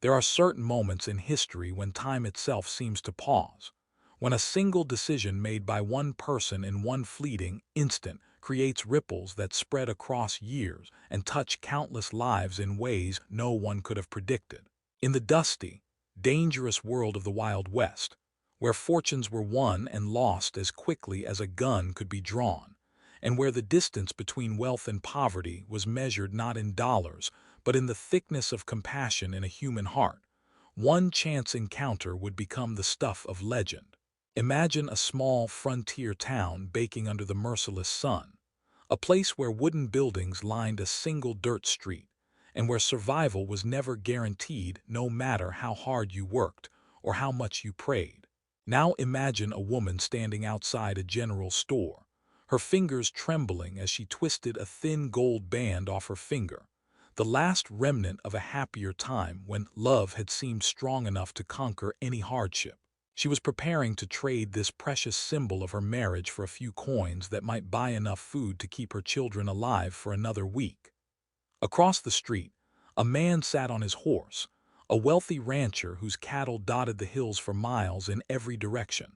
There are certain moments in history when time itself seems to pause, when a single decision made by one person in one fleeting instant creates ripples that spread across years and touch countless lives in ways no one could have predicted. In the dusty, dangerous world of the Wild West, where fortunes were won and lost as quickly as a gun could be drawn, and where the distance between wealth and poverty was measured not in dollars, but in the thickness of compassion in a human heart, one chance encounter would become the stuff of legend. Imagine a small frontier town baking under the merciless sun, a place where wooden buildings lined a single dirt street, and where survival was never guaranteed no matter how hard you worked or how much you prayed. Now imagine a woman standing outside a general store, her fingers trembling as she twisted a thin gold band off her finger, the last remnant of a happier time when love had seemed strong enough to conquer any hardship. She was preparing to trade this precious symbol of her marriage for a few coins that might buy enough food to keep her children alive for another week. Across the street, a man sat on his horse, a wealthy rancher whose cattle dotted the hills for miles in every direction,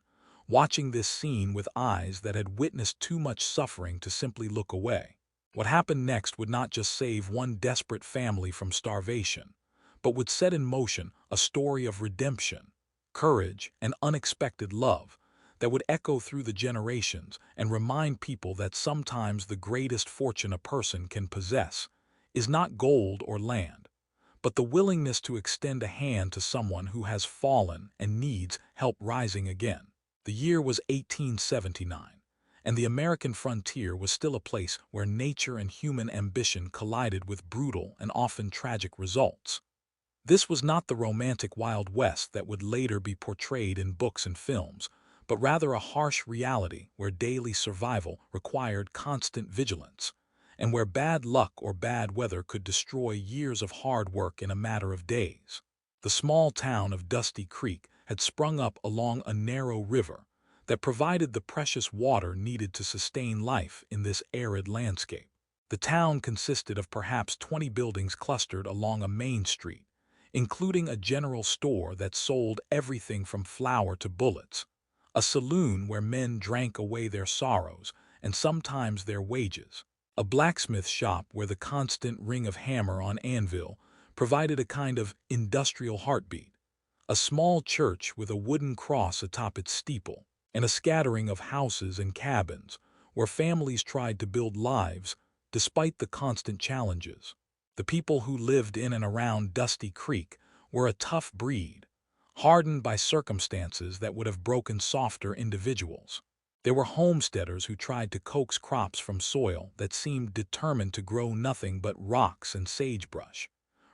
watching this scene with eyes that had witnessed too much suffering to simply look away. What happened next would not just save one desperate family from starvation, but would set in motion a story of redemption, courage, and unexpected love that would echo through the generations and remind people that sometimes the greatest fortune a person can possess is not gold or land, but the willingness to extend a hand to someone who has fallen and needs help rising again. The year was 1879, and the American frontier was still a place where nature and human ambition collided with brutal and often tragic results. This was not the romantic Wild West that would later be portrayed in books and films, but rather a harsh reality where daily survival required constant vigilance, and where bad luck or bad weather could destroy years of hard work in a matter of days. The small town of Dusty Creek had sprung up along a narrow river that provided the precious water needed to sustain life in this arid landscape. The town consisted of perhaps 20 buildings clustered along a main street, including a general store that sold everything from flour to bullets, a saloon where men drank away their sorrows and sometimes their wages, a blacksmith shop where the constant ring of hammer on anvil provided a kind of industrial heartbeat, a small church with a wooden cross atop its steeple, and a scattering of houses and cabins where families tried to build lives despite the constant challenges. The people who lived in and around Dusty Creek were a tough breed, hardened by circumstances that would have broken softer individuals. There were homesteaders who tried to coax crops from soil that seemed determined to grow nothing but rocks and sagebrush,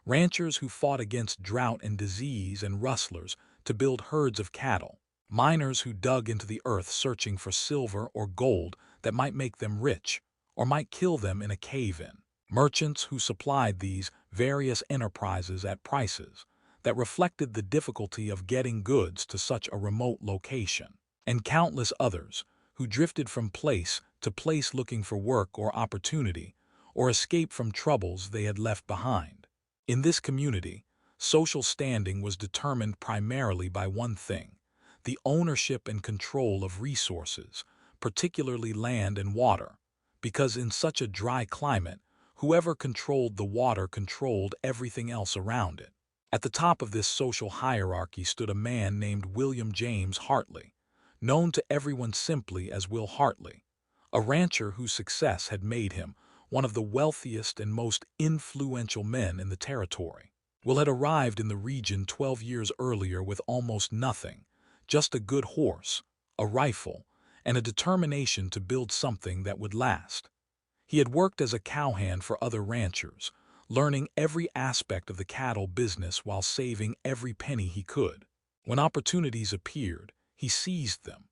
ranchers who fought against drought and disease, and rustlers to build herds of cattle, miners who dug into the earth searching for silver or gold that might make them rich or might kill them in a cave-in, merchants who supplied these various enterprises at prices that reflected the difficulty of getting goods to such a remote location, and countless others who drifted from place to place looking for work or opportunity or escape from troubles they had left behind. In this community, social standing was determined primarily by one thing: the ownership and control of resources, particularly land and water, because in such a dry climate, whoever controlled the water controlled everything else around it. At the top of this social hierarchy stood a man named William James Hartley, known to everyone simply as Will Hartley, a rancher whose success had made him one of the wealthiest and most influential men in the territory. Will had arrived in the region 12 years earlier with almost nothing, just a good horse, a rifle, and a determination to build something that would last. He had worked as a cowhand for other ranchers, learning every aspect of the cattle business while saving every penny he could. When opportunities appeared, he seized them,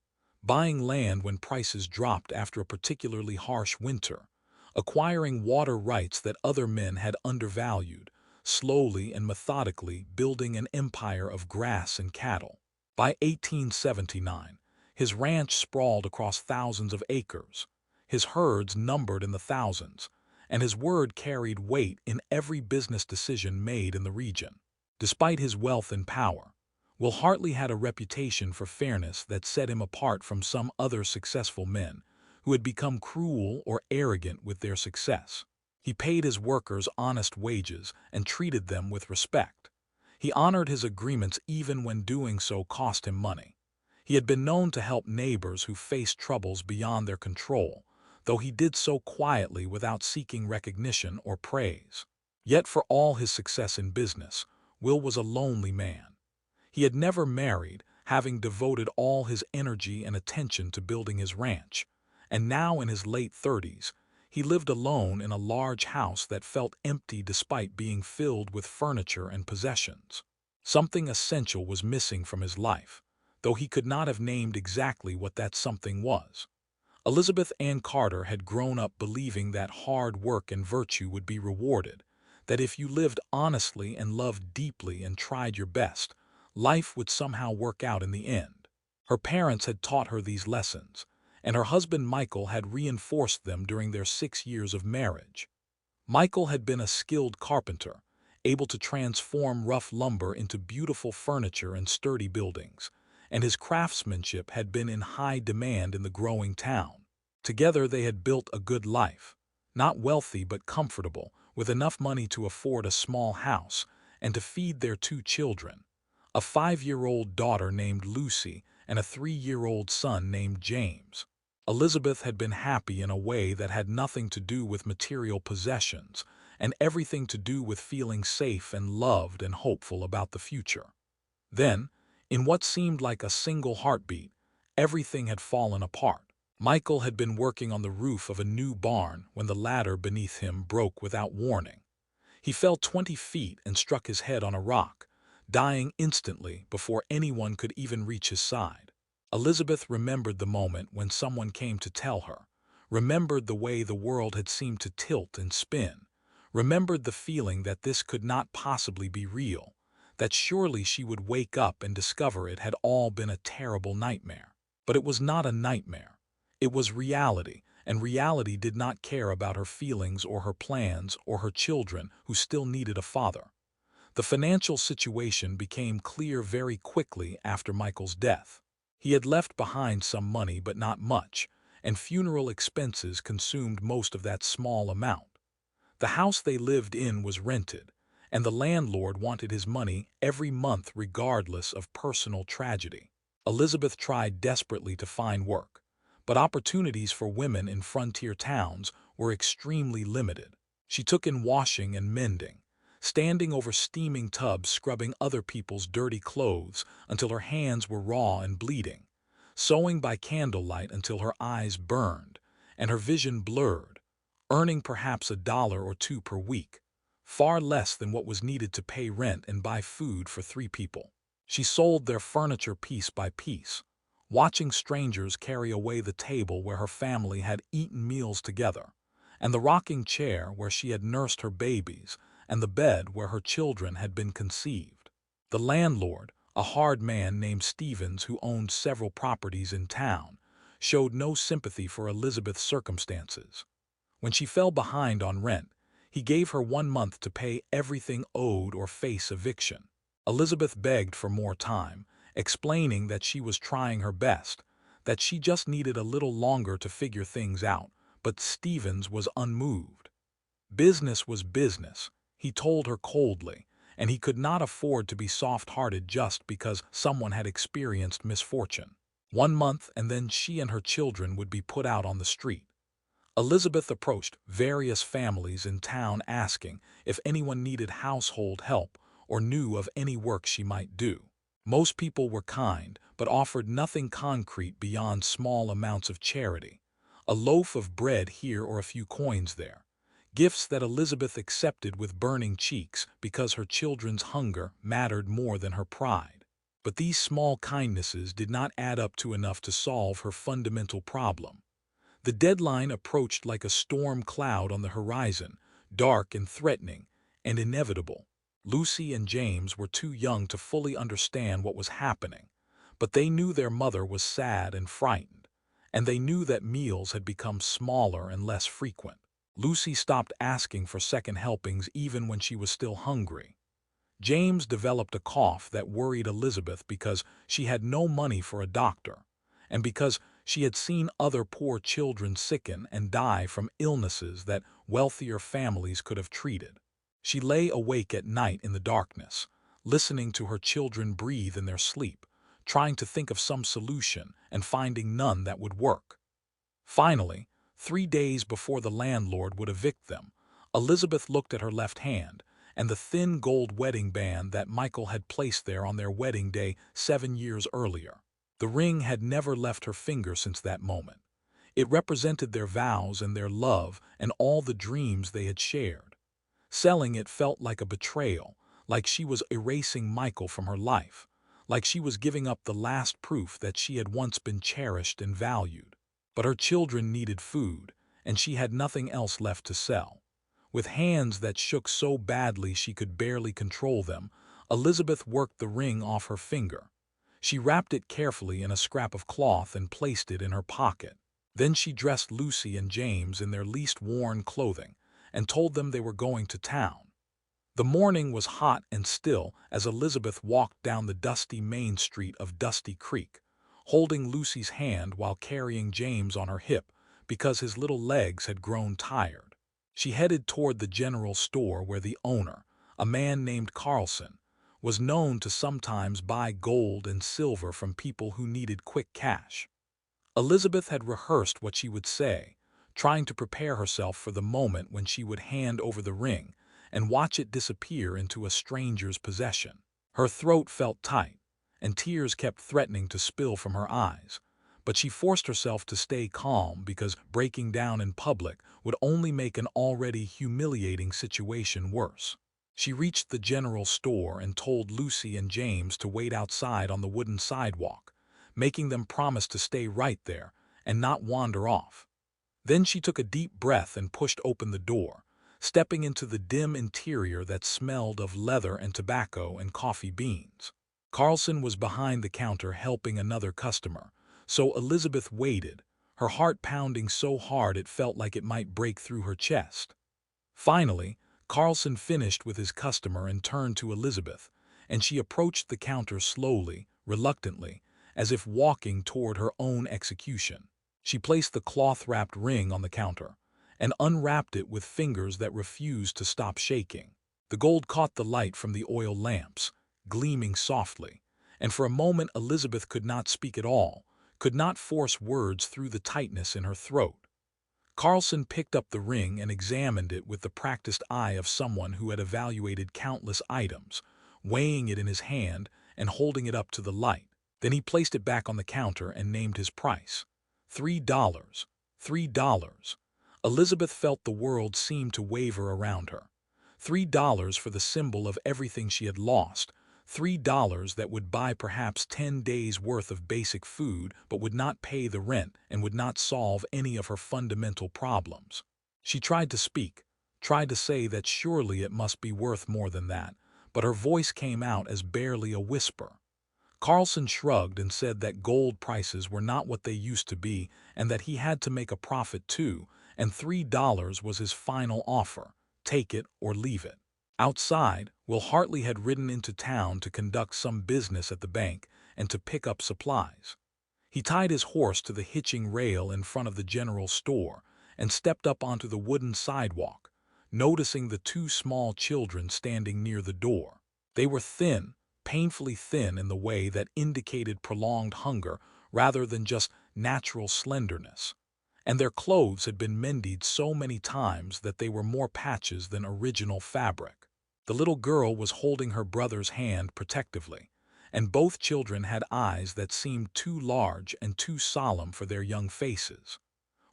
buying land when prices dropped after a particularly harsh winter, acquiring water rights that other men had undervalued, slowly and methodically building an empire of grass and cattle. By 1879, his ranch sprawled across thousands of acres, his herds numbered in the thousands, and his word carried weight in every business decision made in the region. Despite his wealth and power, Will Hartley had a reputation for fairness that set him apart from some other successful men who had become cruel or arrogant with their success. He paid his workers honest wages and treated them with respect. He honored his agreements even when doing so cost him money. He had been known to help neighbors who faced troubles beyond their control, though he did so quietly without seeking recognition or praise. Yet for all his success in business, Will was a lonely man. He had never married, having devoted all his energy and attention to building his ranch, and now in his late 30s, he lived alone in a large house that felt empty despite being filled with furniture and possessions. Something essential was missing from his life, though he could not have named exactly what that something was. Elizabeth Ann Carter had grown up believing that hard work and virtue would be rewarded, that if you lived honestly and loved deeply and tried your best, life would somehow work out in the end. Her parents had taught her these lessons, and her husband Michael had reinforced them during their 6 years of marriage. Michael had been a skilled carpenter, able to transform rough lumber into beautiful furniture and sturdy buildings, and his craftsmanship had been in high demand in the growing town. Together they had built a good life, not wealthy but comfortable, with enough money to afford a small house and to feed their 2 children, a 5-year-old daughter named Lucy and a 3-year-old son named James. Elizabeth had been happy in a way that had nothing to do with material possessions and everything to do with feeling safe and loved and hopeful about the future. Then, in what seemed like a single heartbeat, everything had fallen apart. Michael had been working on the roof of a new barn when the ladder beneath him broke without warning. He fell 20 feet and struck his head on a rock, dying instantly before anyone could even reach his side. Elizabeth remembered the moment when someone came to tell her, remembered the way the world had seemed to tilt and spin, remembered the feeling that this could not possibly be real, that surely she would wake up and discover it had all been a terrible nightmare. But it was not a nightmare. It was reality, and reality did not care about her feelings or her plans or her children who still needed a father. The financial situation became clear very quickly after Michael's death. He had left behind some money but not much, and funeral expenses consumed most of that small amount. The house they lived in was rented, and the landlord wanted his money every month regardless of personal tragedy. Elizabeth tried desperately to find work, but opportunities for women in frontier towns were extremely limited. She took in washing and mending, standing over steaming tubs scrubbing other people's dirty clothes until her hands were raw and bleeding, sewing by candlelight until her eyes burned and her vision blurred, earning perhaps $1 or $2 per week, far less than what was needed to pay rent and buy food for 3 people. She sold their furniture piece by piece, watching strangers carry away the table where her family had eaten meals together, and the rocking chair where she had nursed her babies, and the bed where her children had been conceived. The landlord, a hard man named Stevens who owned several properties in town, showed no sympathy for Elizabeth's circumstances. When she fell behind on rent, he gave her 1 month to pay everything owed or face eviction. Elizabeth begged for more time, explaining that she was trying her best, that she just needed a little longer to figure things out, but Stevens was unmoved. Business was business, he told her coldly, and he could not afford to be soft-hearted just because someone had experienced misfortune. 1 month and then she and her children would be put out on the street. Elizabeth approached various families in town asking if anyone needed household help or knew of any work she might do. Most people were kind, but offered nothing concrete beyond small amounts of charity, a loaf of bread here or a few coins there, gifts that Elizabeth accepted with burning cheeks because her children's hunger mattered more than her pride. But these small kindnesses did not add up to enough to solve her fundamental problem. The deadline approached like a storm cloud on the horizon, dark and threatening, and inevitable. Lucy and James were too young to fully understand what was happening, but they knew their mother was sad and frightened, and they knew that meals had become smaller and less frequent. Lucy stopped asking for second helpings even when she was still hungry. James developed a cough that worried Elizabeth because she had no money for a doctor, and because she had seen other poor children sicken and die from illnesses that wealthier families could have treated. She lay awake at night in the darkness, listening to her children breathe in their sleep, trying to think of some solution and finding none that would work. Finally, 3 days before the landlord would evict them, Elizabeth looked at her left hand and the thin gold wedding band that Michael had placed there on their wedding day 7 years earlier. The ring had never left her finger since that moment. It represented their vows and their love and all the dreams they had shared. Selling it felt like a betrayal, like she was erasing Michael from her life, like she was giving up the last proof that she had once been cherished and valued. But her children needed food, and she had nothing else left to sell. With hands that shook so badly she could barely control them, Elizabeth worked the ring off her finger. She wrapped it carefully in a scrap of cloth and placed it in her pocket. Then she dressed Lucy and James in their least worn clothing and told them they were going to town. The morning was hot and still as Elizabeth walked down the dusty main street of Dusty Creek, holding Lucy's hand while carrying James on her hip because his little legs had grown tired. She headed toward the general store where the owner, a man named Carlson, was known to sometimes buy gold and silver from people who needed quick cash. Elizabeth had rehearsed what she would say, trying to prepare herself for the moment when she would hand over the ring and watch it disappear into a stranger's possession. Her throat felt tight, and tears kept threatening to spill from her eyes, but she forced herself to stay calm because breaking down in public would only make an already humiliating situation worse. She reached the general store and told Lucy and James to wait outside on the wooden sidewalk, making them promise to stay right there and not wander off. Then she took a deep breath and pushed open the door, stepping into the dim interior that smelled of leather and tobacco and coffee beans. Carlson was behind the counter helping another customer, so Elizabeth waited, her heart pounding so hard it felt like it might break through her chest. Finally, Carlson finished with his customer and turned to Elizabeth, and she approached the counter slowly, reluctantly, as if walking toward her own execution. She placed the cloth-wrapped ring on the counter and unwrapped it with fingers that refused to stop shaking. The gold caught the light from the oil lamps, gleaming softly, and for a moment Elizabeth could not speak at all, could not force words through the tightness in her throat. Carlson picked up the ring and examined it with the practiced eye of someone who had evaluated countless items, weighing it in his hand and holding it up to the light. Then he placed it back on the counter and named his price. $3. $3. Elizabeth felt the world seem to waver around her. $3 for the symbol of everything she had lost. $3 that would buy perhaps 10 days' worth of basic food but would not pay the rent and would not solve any of her fundamental problems. She tried to speak, tried to say that surely it must be worth more than that, but her voice came out as barely a whisper. Carlson shrugged and said that gold prices were not what they used to be and that he had to make a profit too, and $3 was his final offer. Take it or leave it. Outside, Will Hartley had ridden into town to conduct some business at the bank and to pick up supplies. He tied his horse to the hitching rail in front of the general store and stepped up onto the wooden sidewalk, noticing the two small children standing near the door. They were thin, painfully thin in the way that indicated prolonged hunger rather than just natural slenderness, and their clothes had been mended so many times that they were more patches than original fabric. The little girl was holding her brother's hand protectively, and both children had eyes that seemed too large and too solemn for their young faces.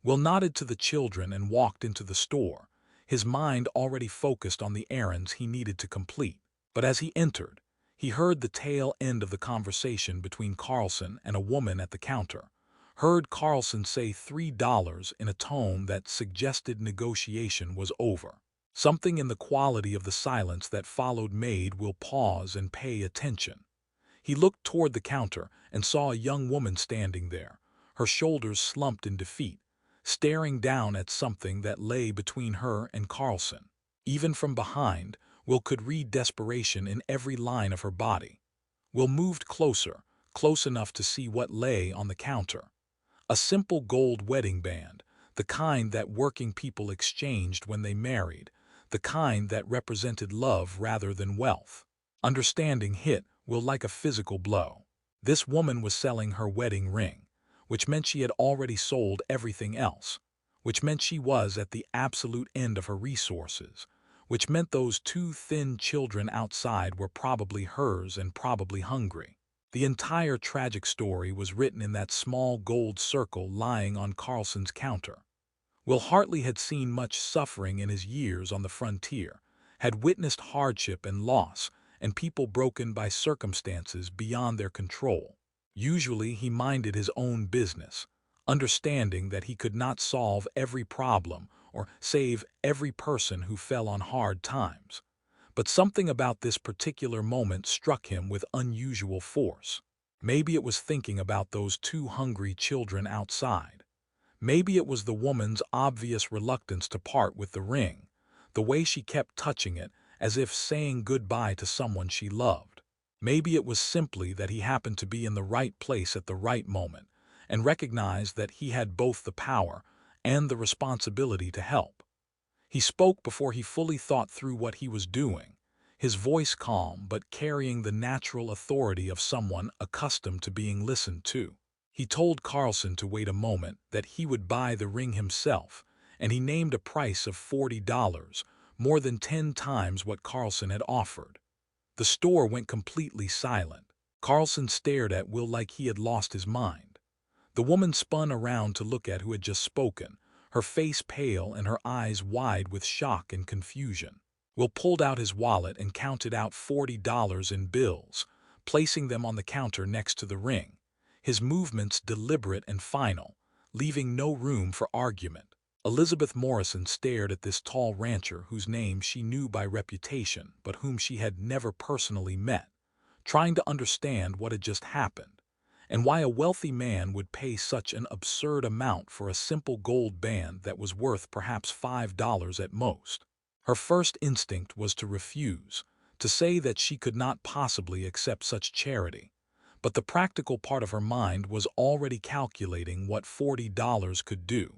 Will nodded to the children and walked into the store, his mind already focused on the errands he needed to complete. But as he entered, he heard the tail end of the conversation between Carlson and a woman at the counter, heard Carlson say $3 in a tone that suggested negotiation was over. Something in the quality of the silence that followed made Will pause and pay attention. He looked toward the counter and saw a young woman standing there, her shoulders slumped in defeat, staring down at something that lay between her and Carlson. Even from behind, Will could read desperation in every line of her body. Will moved closer, close enough to see what lay on the counter. A simple gold wedding band, the kind that working people exchanged when they married, the kind that represented love rather than wealth. Understanding hit Will like a physical blow. This woman was selling her wedding ring, which meant she had already sold everything else, which meant she was at the absolute end of her resources, which meant those two thin children outside were probably hers and probably hungry. The entire tragic story was written in that small gold circle lying on Carlson's counter. Will Hartley had seen much suffering in his years on the frontier, had witnessed hardship and loss, and people broken by circumstances beyond their control. Usually he minded his own business, understanding that he could not solve every problem or save every person who fell on hard times. But something about this particular moment struck him with unusual force. Maybe it was thinking about those two hungry children outside. Maybe it was the woman's obvious reluctance to part with the ring, the way she kept touching it as if saying goodbye to someone she loved. Maybe it was simply that he happened to be in the right place at the right moment and recognized that he had both the power and the responsibility to help. He spoke before he fully thought through what he was doing, his voice calm but carrying the natural authority of someone accustomed to being listened to. He told Carlson to wait a moment, that he would buy the ring himself, and he named a price of $40, more than 10 times what Carlson had offered. The store went completely silent. Carlson stared at Will like he had lost his mind. The woman spun around to look at who had just spoken, her face pale and her eyes wide with shock and confusion. Will pulled out his wallet and counted out $40 in bills, placing them on the counter next to the ring, his movements deliberate and final, leaving no room for argument. Elizabeth Morrison stared at this tall rancher whose name she knew by reputation but whom she had never personally met, trying to understand what had just happened, and why a wealthy man would pay such an absurd amount for a simple gold band that was worth perhaps $5 at most. Her first instinct was to refuse, to say that she could not possibly accept such charity, but the practical part of her mind was already calculating what $40 could do,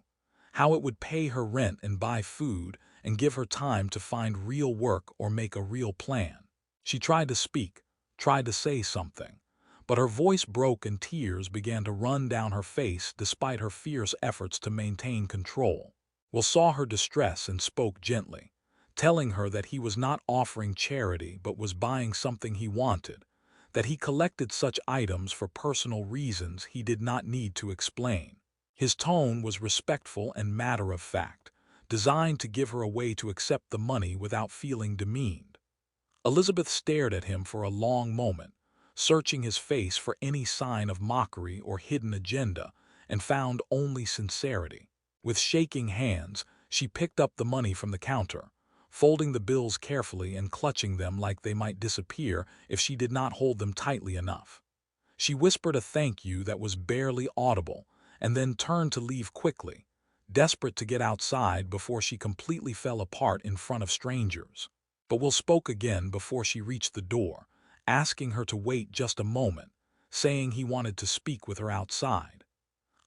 how it would pay her rent and buy food and give her time to find real work or make a real plan. She tried to speak, tried to say something, but her voice broke and tears began to run down her face despite her fierce efforts to maintain control. Will saw her distress and spoke gently, telling her that he was not offering charity but was buying something he wanted, that he collected such items for personal reasons he did not need to explain. His tone was respectful and matter-of-fact, designed to give her a way to accept the money without feeling demeaned. Elizabeth stared at him for a long moment, searching his face for any sign of mockery or hidden agenda, and found only sincerity. With shaking hands, she picked up the money from the counter, folding the bills carefully and clutching them like they might disappear if she did not hold them tightly enough. She whispered a thank you that was barely audible, and then turned to leave quickly, desperate to get outside before she completely fell apart in front of strangers. But Will spoke again before she reached the door, asking her to wait just a moment, saying he wanted to speak with her outside.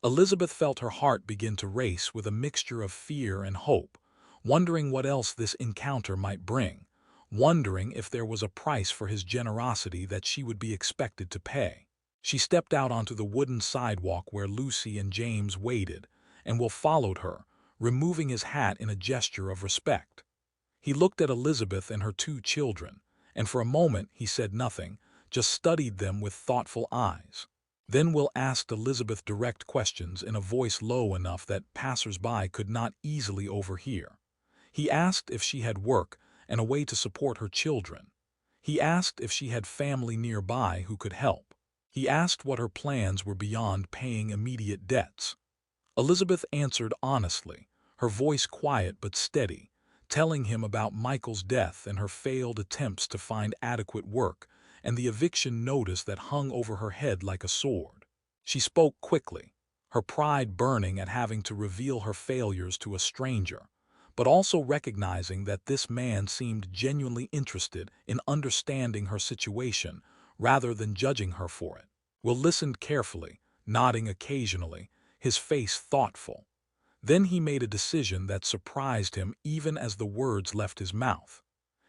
Elizabeth felt her heart begin to race with a mixture of fear and hope, wondering what else this encounter might bring, wondering if there was a price for his generosity that she would be expected to pay. She stepped out onto the wooden sidewalk where Lucy and James waited, and Will followed her, removing his hat in a gesture of respect. He looked at Elizabeth and her two children, and for a moment he said nothing, just studied them with thoughtful eyes. Then Will asked Elizabeth direct questions in a voice low enough that passers-by could not easily overhear. He asked if she had work and a way to support her children. He asked if she had family nearby who could help. He asked what her plans were beyond paying immediate debts. Elizabeth answered honestly, her voice quiet but steady, telling him about Michael's death and her failed attempts to find adequate work and the eviction notice that hung over her head like a sword. She spoke quickly, her pride burning at having to reveal her failures to a stranger, but also recognizing that this man seemed genuinely interested in understanding her situation rather than judging her for it. Will listened carefully, nodding occasionally, his face thoughtful. Then he made a decision that surprised him even as the words left his mouth.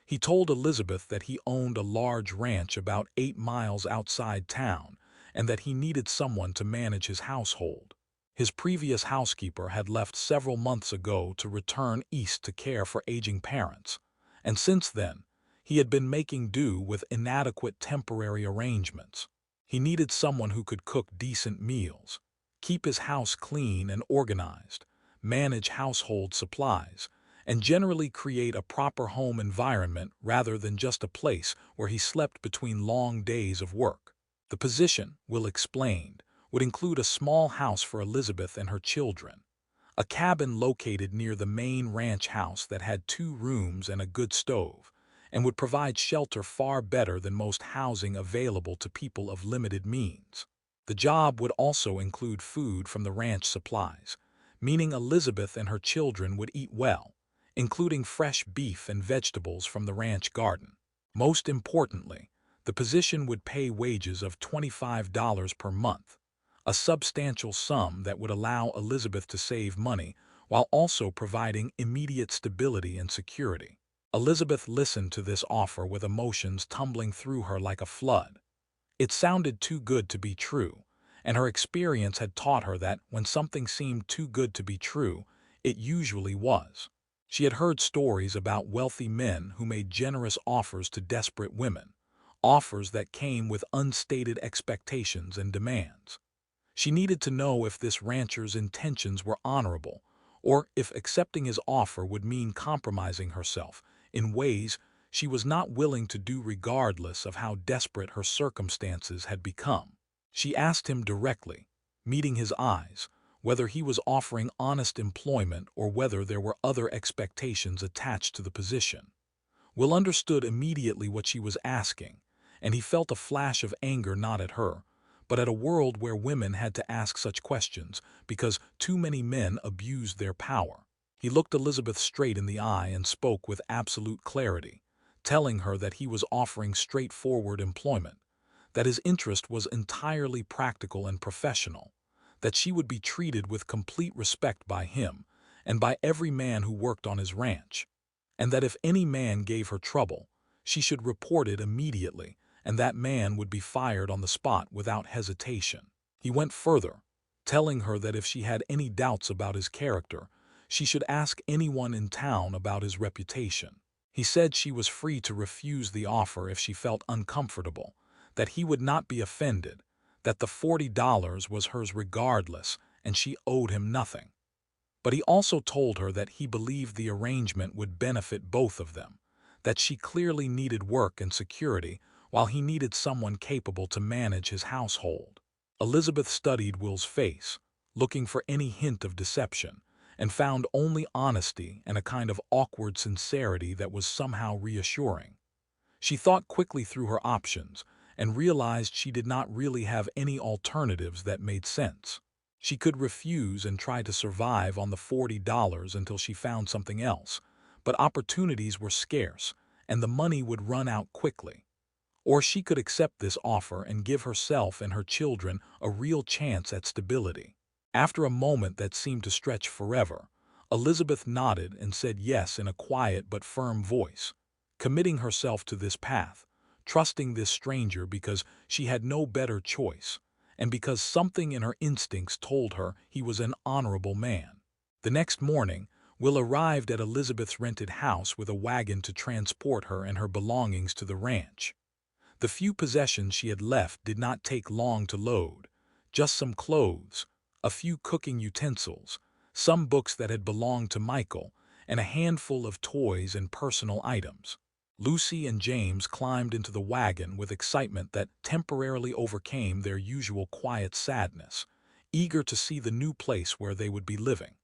He told Elizabeth that he owned a large ranch about 8 miles outside town and that he needed someone to manage his household. His previous housekeeper had left several months ago to return east to care for aging parents, and since then, he had been making do with inadequate temporary arrangements. He needed someone who could cook decent meals, keep his house clean and organized, manage household supplies, and generally create a proper home environment rather than just a place where he slept between long days of work. The position, Will explained, would include a small house for Elizabeth and her children, a cabin located near the main ranch house that had 2 rooms and a good stove, and would provide shelter far better than most housing available to people of limited means. The job would also include food from the ranch supplies, meaning Elizabeth and her children would eat well, including fresh beef and vegetables from the ranch garden. Most importantly, the position would pay wages of $25 per month, a substantial sum that would allow Elizabeth to save money while also providing immediate stability and security. Elizabeth listened to this offer with emotions tumbling through her like a flood. It sounded too good to be true, and her experience had taught her that when something seemed too good to be true, it usually was. She had heard stories about wealthy men who made generous offers to desperate women, offers that came with unstated expectations and demands. She needed to know if this rancher's intentions were honorable, or if accepting his offer would mean compromising herself in ways she was not willing to do regardless of how desperate her circumstances had become. She asked him directly, meeting his eyes, whether he was offering honest employment or whether there were other expectations attached to the position. Will understood immediately what she was asking, and he felt a flash of anger not at her, but at a world where women had to ask such questions because too many men abused their power. He looked Elizabeth straight in the eye and spoke with absolute clarity, telling her that he was offering straightforward employment, that his interest was entirely practical and professional, that she would be treated with complete respect by him and by every man who worked on his ranch, and that if any man gave her trouble, she should report it immediately, and that man would be fired on the spot without hesitation. He went further, telling her that if she had any doubts about his character, she should ask anyone in town about his reputation. He said she was free to refuse the offer if she felt uncomfortable, that he would not be offended, that the $40 was hers regardless and she owed him nothing. But he also told her that he believed the arrangement would benefit both of them, that she clearly needed work and security while he needed someone capable to manage his household. Elizabeth studied Will's face, looking for any hint of deception, and found only honesty and a kind of awkward sincerity that was somehow reassuring. She thought quickly through her options and realized she did not really have any alternatives that made sense. She could refuse and try to survive on the $40 until she found something else, but opportunities were scarce and the money would run out quickly. Or she could accept this offer and give herself and her children a real chance at stability. After a moment that seemed to stretch forever, Elizabeth nodded and said yes in a quiet but firm voice, committing herself to this path, trusting this stranger because she had no better choice, and because something in her instincts told her he was an honorable man. The next morning, Will arrived at Elizabeth's rented house with a wagon to transport her and her belongings to the ranch. The few possessions she had left did not take long to load, just some clothes, a few cooking utensils, some books that had belonged to Michael, and a handful of toys and personal items. Lucy and James climbed into the wagon with excitement that temporarily overcame their usual quiet sadness, eager to see the new place where they would be living.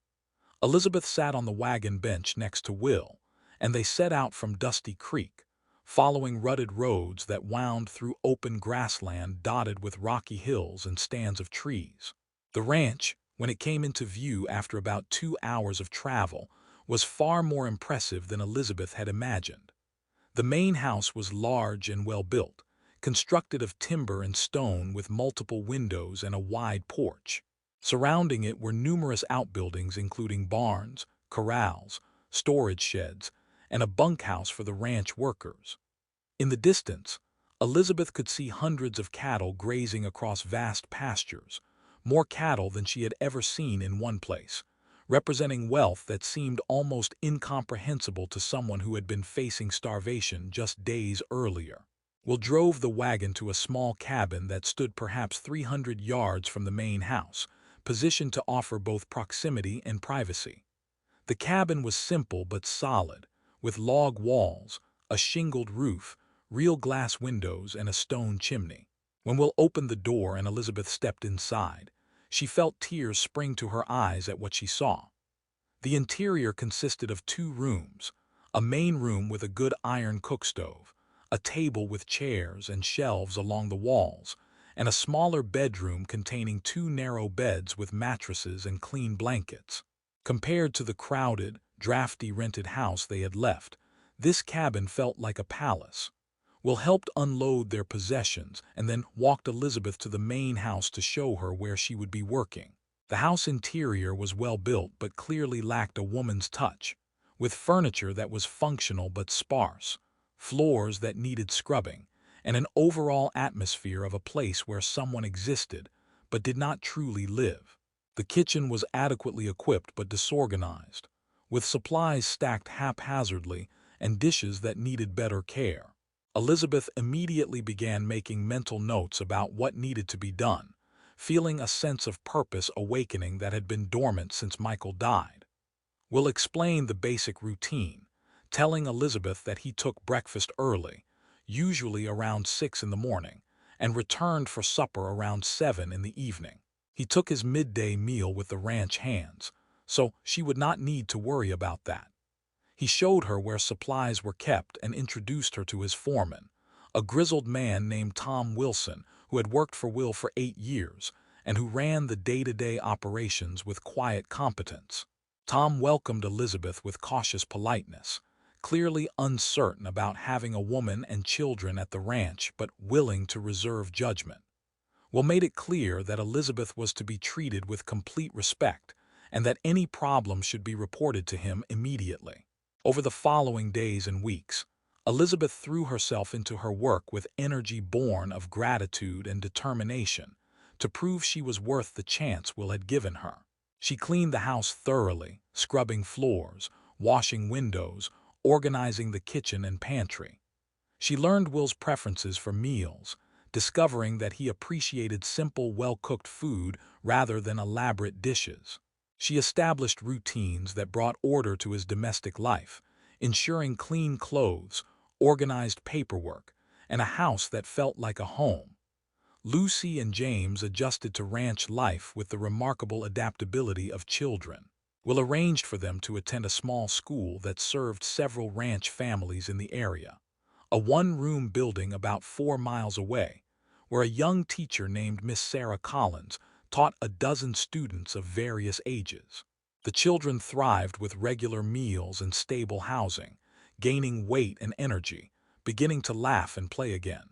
Elizabeth sat on the wagon bench next to Will, and they set out from Dusty Creek, following rutted roads that wound through open grassland dotted with rocky hills and stands of trees. The ranch, when it came into view after about 2 hours of travel, was far more impressive than Elizabeth had imagined. The main house was large and well-built, constructed of timber and stone with multiple windows and a wide porch. Surrounding it were numerous outbuildings including barns, corrals, storage sheds, and a bunkhouse for the ranch workers. In the distance, Elizabeth could see hundreds of cattle grazing across vast pastures, more cattle than she had ever seen in one place, representing wealth that seemed almost incomprehensible to someone who had been facing starvation just days earlier. Will drove the wagon to a small cabin that stood perhaps 300 yards from the main house, positioned to offer both proximity and privacy. The cabin was simple but solid, with log walls, a shingled roof, real glass windows, and a stone chimney. When Will opened the door and Elizabeth stepped inside, she felt tears spring to her eyes at what she saw. The interior consisted of two rooms, a main room with a good iron cookstove, a table with chairs and shelves along the walls, and a smaller bedroom containing two narrow beds with mattresses and clean blankets. Compared to the crowded, drafty rented house they had left, this cabin felt like a palace. Will helped unload their possessions and then walked Elizabeth to the main house to show her where she would be working. The house interior was well built but clearly lacked a woman's touch, with furniture that was functional but sparse, floors that needed scrubbing, and an overall atmosphere of a place where someone existed but did not truly live. The kitchen was adequately equipped but disorganized, with supplies stacked haphazardly and dishes that needed better care. Elizabeth immediately began making mental notes about what needed to be done, feeling a sense of purpose awakening that had been dormant since Michael died. Will explained the basic routine, telling Elizabeth that he took breakfast early, usually around 6 in the morning, and returned for supper around 7 in the evening. He took his midday meal with the ranch hands, so she would not need to worry about that. He showed her where supplies were kept and introduced her to his foreman, a grizzled man named Tom Wilson who had worked for Will for 8 years and who ran the day-to-day operations with quiet competence. Tom welcomed Elizabeth with cautious politeness, clearly uncertain about having a woman and children at the ranch but willing to reserve judgment. Will made it clear that Elizabeth was to be treated with complete respect and that any problem should be reported to him immediately. Over the following days and weeks, Elizabeth threw herself into her work with energy born of gratitude and determination to prove she was worth the chance Will had given her. She cleaned the house thoroughly, scrubbing floors, washing windows, organizing the kitchen and pantry. She learned Will's preferences for meals, discovering that he appreciated simple, well-cooked food rather than elaborate dishes. She established routines that brought order to his domestic life, ensuring clean clothes, organized paperwork, and a house that felt like a home. Lucy and James adjusted to ranch life with the remarkable adaptability of children. Will arranged for them to attend a small school that served several ranch families in the area, a one-room building about 4 miles away, where a young teacher named Miss Sarah Collins taught a dozen students of various ages. The children thrived with regular meals and stable housing, gaining weight and energy, beginning to laugh and play again.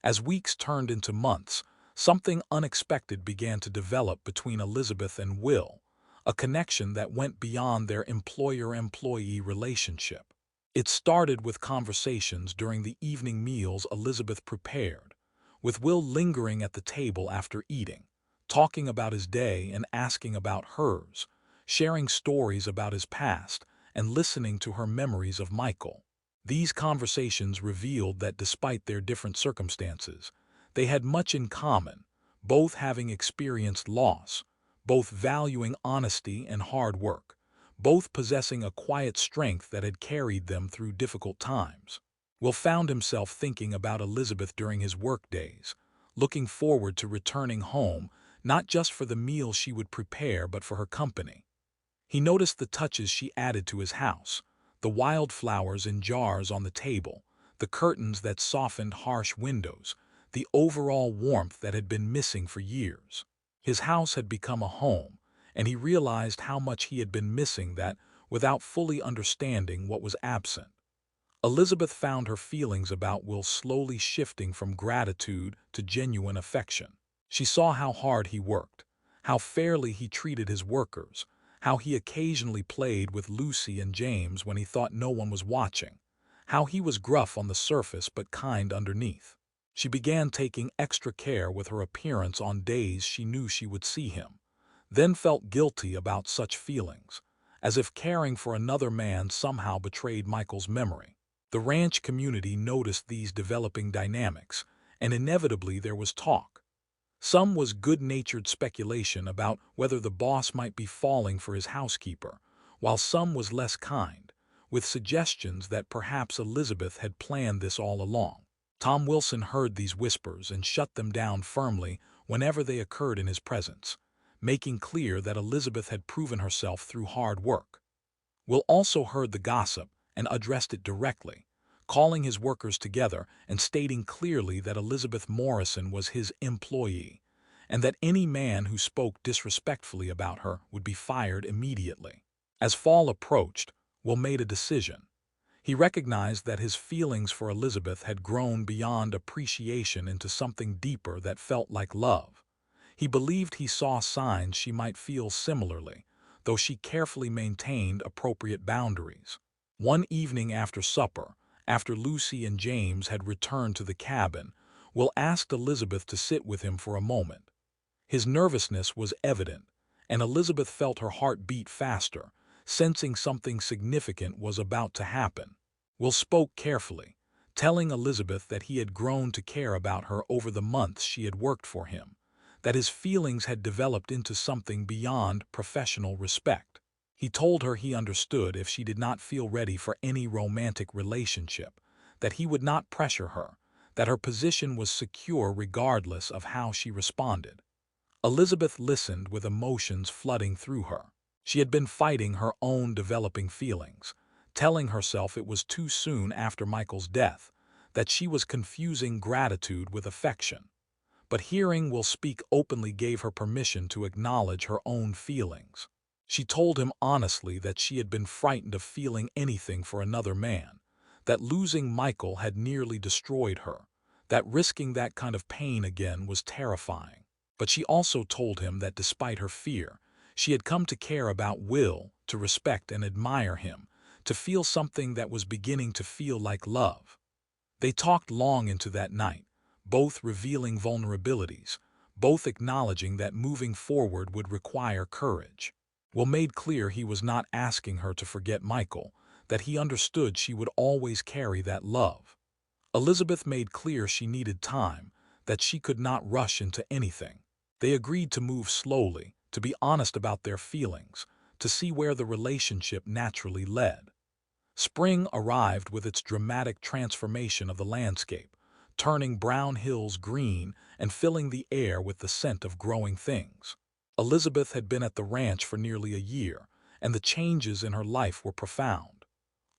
As weeks turned into months, something unexpected began to develop between Elizabeth and Will, a connection that went beyond their employer-employee relationship. It started with conversations during the evening meals Elizabeth prepared, with Will lingering at the table after eating, talking about his day and asking about hers, sharing stories about his past and listening to her memories of Michael. These conversations revealed that despite their different circumstances, they had much in common, both having experienced loss, both valuing honesty and hard work, both possessing a quiet strength that had carried them through difficult times. Will found himself thinking about Elizabeth during his work days, looking forward to returning home, not just for the meals she would prepare but for her company. He noticed the touches she added to his house, the wildflowers in jars on the table, the curtains that softened harsh windows, the overall warmth that had been missing for years. His house had become a home, and he realized how much he had been missing that without fully understanding what was absent. Elizabeth found her feelings about Will slowly shifting from gratitude to genuine affection. She saw how hard he worked, how fairly he treated his workers, how he occasionally played with Lucy and James when he thought no one was watching, how he was gruff on the surface but kind underneath. She began taking extra care with her appearance on days she knew she would see him, then felt guilty about such feelings, as if caring for another man somehow betrayed Michael's memory. The ranch community noticed these developing dynamics, and inevitably there was talk. Some was good-natured speculation about whether the boss might be falling for his housekeeper, while some was less kind, with suggestions that perhaps Elizabeth had planned this all along. Tom Wilson heard these whispers and shut them down firmly whenever they occurred in his presence, making clear that Elizabeth had proven herself through hard work. Will also heard the gossip and addressed it directly, calling his workers together and stating clearly that Elizabeth Morrison was his employee, and that any man who spoke disrespectfully about her would be fired immediately. As fall approached, Will made a decision. He recognized that his feelings for Elizabeth had grown beyond appreciation into something deeper that felt like love. He believed he saw signs she might feel similarly, though she carefully maintained appropriate boundaries. One evening after supper, after Lucy and James had returned to the cabin, Will asked Elizabeth to sit with him for a moment. His nervousness was evident, and Elizabeth felt her heart beat faster, sensing something significant was about to happen. Will spoke carefully, telling Elizabeth that he had grown to care about her over the months she had worked for him, that his feelings had developed into something beyond professional respect. He told her he understood if she did not feel ready for any romantic relationship, that he would not pressure her, that her position was secure regardless of how she responded. Elizabeth listened with emotions flooding through her. She had been fighting her own developing feelings, telling herself it was too soon after Michael's death, that she was confusing gratitude with affection. But hearing Will speak openly gave her permission to acknowledge her own feelings. She told him honestly that she had been frightened of feeling anything for another man, that losing Michael had nearly destroyed her, that risking that kind of pain again was terrifying. But she also told him that despite her fear, she had come to care about Will, to respect and admire him, to feel something that was beginning to feel like love. They talked long into that night, both revealing vulnerabilities, both acknowledging that moving forward would require courage. Will made clear he was not asking her to forget Michael, that he understood she would always carry that love. Elizabeth made clear she needed time, that she could not rush into anything. They agreed to move slowly, to be honest about their feelings, to see where the relationship naturally led. Spring arrived with its dramatic transformation of the landscape, turning brown hills green and filling the air with the scent of growing things. Elizabeth had been at the ranch for nearly a year, and the changes in her life were profound.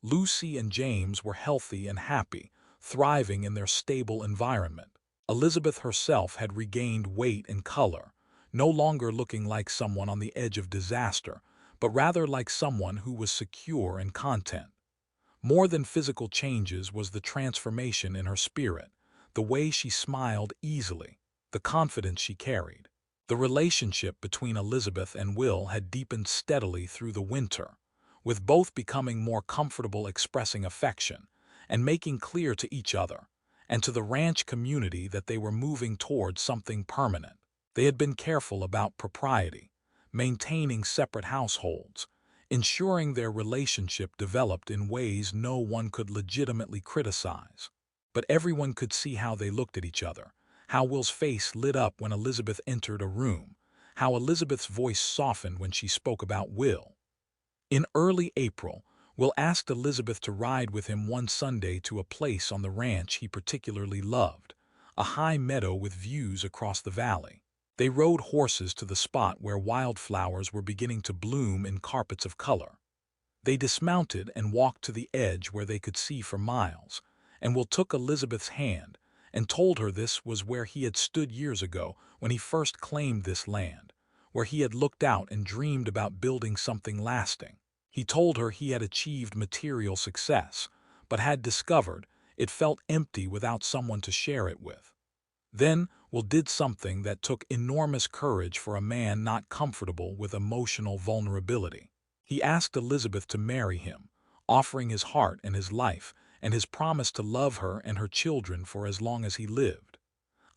Lucy and James were healthy and happy, thriving in their stable environment. Elizabeth herself had regained weight and color, no longer looking like someone on the edge of disaster, but rather like someone who was secure and content. More than physical changes was the transformation in her spirit, the way she smiled easily, the confidence she carried. The relationship between Elizabeth and Will had deepened steadily through the winter, with both becoming more comfortable expressing affection and making clear to each other and to the ranch community that they were moving towards something permanent. They had been careful about propriety, maintaining separate households, ensuring their relationship developed in ways no one could legitimately criticize. But everyone could see how they looked at each other, how Will's face lit up when Elizabeth entered a room, how Elizabeth's voice softened when she spoke about Will. In early April, Will asked Elizabeth to ride with him one Sunday to a place on the ranch he particularly loved, a high meadow with views across the valley. They rode horses to the spot where wildflowers were beginning to bloom in carpets of color. They dismounted and walked to the edge where they could see for miles, and Will took Elizabeth's hand and told her this was where he had stood years ago when he first claimed this land, where he had looked out and dreamed about building something lasting. He told her he had achieved material success, but had discovered it felt empty without someone to share it with. Then Will did something that took enormous courage for a man not comfortable with emotional vulnerability. He asked Elizabeth to marry him, offering his heart and his life, and his promise to love her and her children for as long as he lived.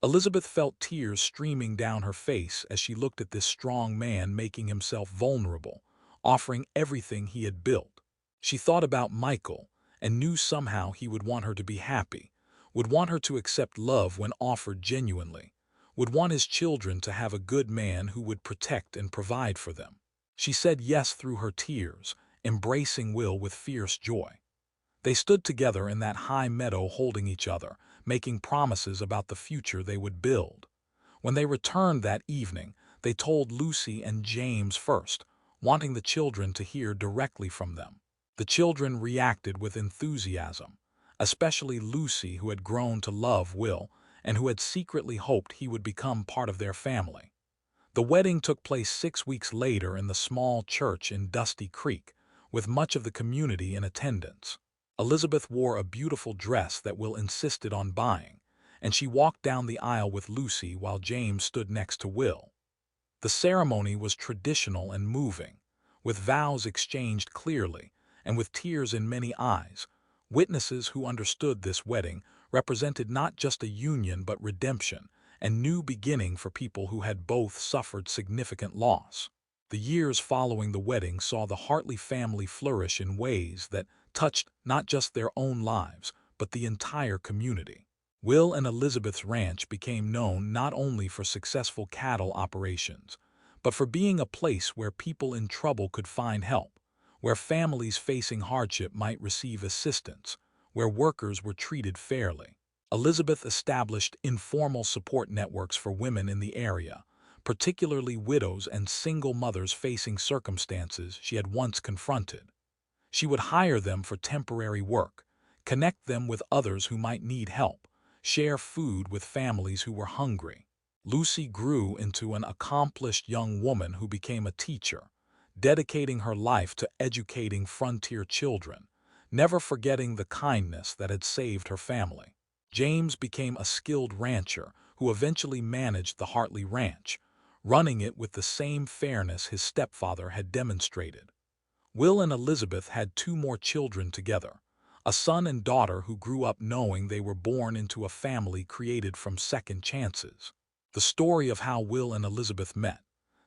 Elizabeth felt tears streaming down her face as she looked at this strong man making himself vulnerable, offering everything he had built. She thought about Michael and knew somehow he would want her to be happy, would want her to accept love when offered genuinely, would want his children to have a good man who would protect and provide for them. She said yes through her tears, embracing Will with fierce joy. They stood together in that high meadow holding each other, making promises about the future they would build. When they returned that evening, they told Lucy and James first, wanting the children to hear directly from them. The children reacted with enthusiasm, especially Lucy, who had grown to love Will and who had secretly hoped he would become part of their family. The wedding took place 6 weeks later in the small church in Dusty Creek, with much of the community in attendance. Elizabeth wore a beautiful dress that Will insisted on buying, and she walked down the aisle with Lucy while James stood next to Will. The ceremony was traditional and moving, with vows exchanged clearly and with tears in many eyes. Witnesses who understood this wedding represented not just a union but redemption and new beginning for people who had both suffered significant loss. The years following the wedding saw the Hartley family flourish in ways that touched not just their own lives, but the entire community. Will and Elizabeth's ranch became known not only for successful cattle operations, but for being a place where people in trouble could find help, where families facing hardship might receive assistance, where workers were treated fairly. Elizabeth established informal support networks for women in the area, particularly widows and single mothers facing circumstances she had once confronted. She would hire them for temporary work, connect them with others who might need help, share food with families who were hungry. Lucy grew into an accomplished young woman who became a teacher, dedicating her life to educating frontier children, never forgetting the kindness that had saved her family. James became a skilled rancher who eventually managed the Hartley Ranch, running it with the same fairness his stepfather had demonstrated. Will and Elizabeth had 2 more children together, a son and daughter who grew up knowing they were born into a family created from second chances. The story of how Will and Elizabeth met,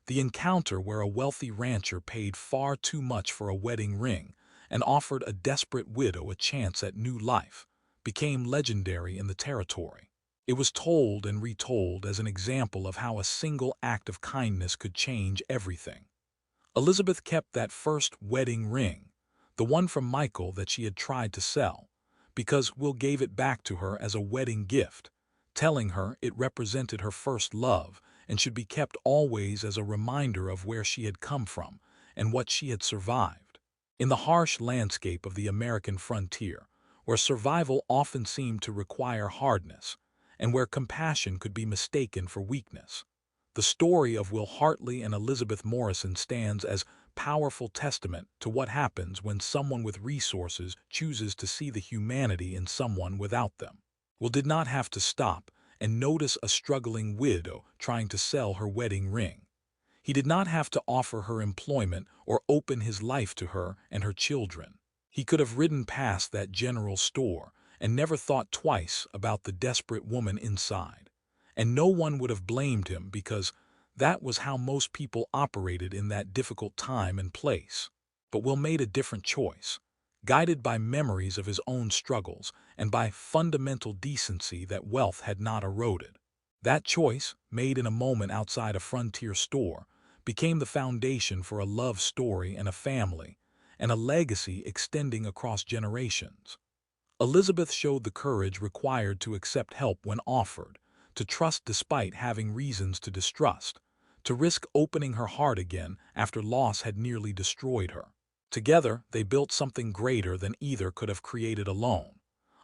the encounter where a wealthy rancher paid far too much for a wedding ring and offered a desperate widow a chance at new life, became legendary in the territory. It was told and retold as an example of how a single act of kindness could change everything. Elizabeth kept that first wedding ring, the one from Michael that she had tried to sell, because Will gave it back to her as a wedding gift, telling her it represented her first love and should be kept always as a reminder of where she had come from and what she had survived. In the harsh landscape of the American frontier, where survival often seemed to require hardness, and where compassion could be mistaken for weakness, the story of Will Hartley and Elizabeth Morrison stands as powerful testament to what happens when someone with resources chooses to see the humanity in someone without them. Will did not have to stop and notice a struggling widow trying to sell her wedding ring. He did not have to offer her employment or open his life to her and her children. He could have ridden past that general store and never thought twice about the desperate woman inside. And no one would have blamed him because that was how most people operated in that difficult time and place. But Will made a different choice, guided by memories of his own struggles and by fundamental decency that wealth had not eroded. That choice, made in a moment outside a frontier store, became the foundation for a love story and a family, and a legacy extending across generations. Elizabeth showed the courage required to accept help when offered, to trust despite having reasons to distrust, to risk opening her heart again after loss had nearly destroyed her. Together, they built something greater than either could have created alone,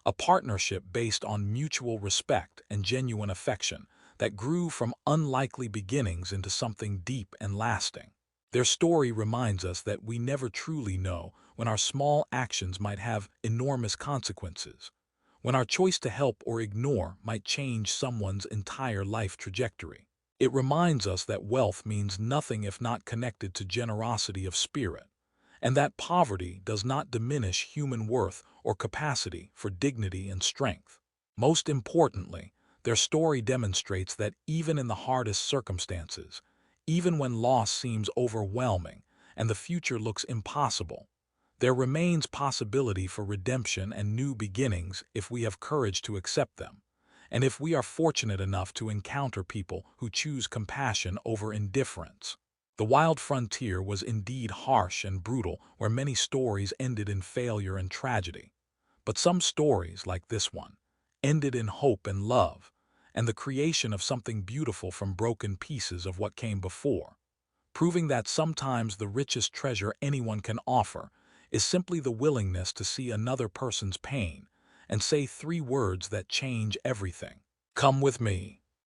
a partnership based on mutual respect and genuine affection that grew from unlikely beginnings into something deep and lasting. Their story reminds us that we never truly know when our small actions might have enormous consequences, when our choice to help or ignore might change someone's entire life trajectory. It reminds us that wealth means nothing if not connected to generosity of spirit, and that poverty does not diminish human worth or capacity for dignity and strength. Most importantly, their story demonstrates that even in the hardest circumstances, even when loss seems overwhelming and the future looks impossible, there remains possibility for redemption and new beginnings if we have courage to accept them, and if we are fortunate enough to encounter people who choose compassion over indifference. The wild frontier was indeed harsh and brutal, where many stories ended in failure and tragedy. But some stories, like this one, ended in hope and love, and the creation of something beautiful from broken pieces of what came before, proving that sometimes the richest treasure anyone can offer is simply the willingness to see another person's pain and say three words that change everything. Come with me.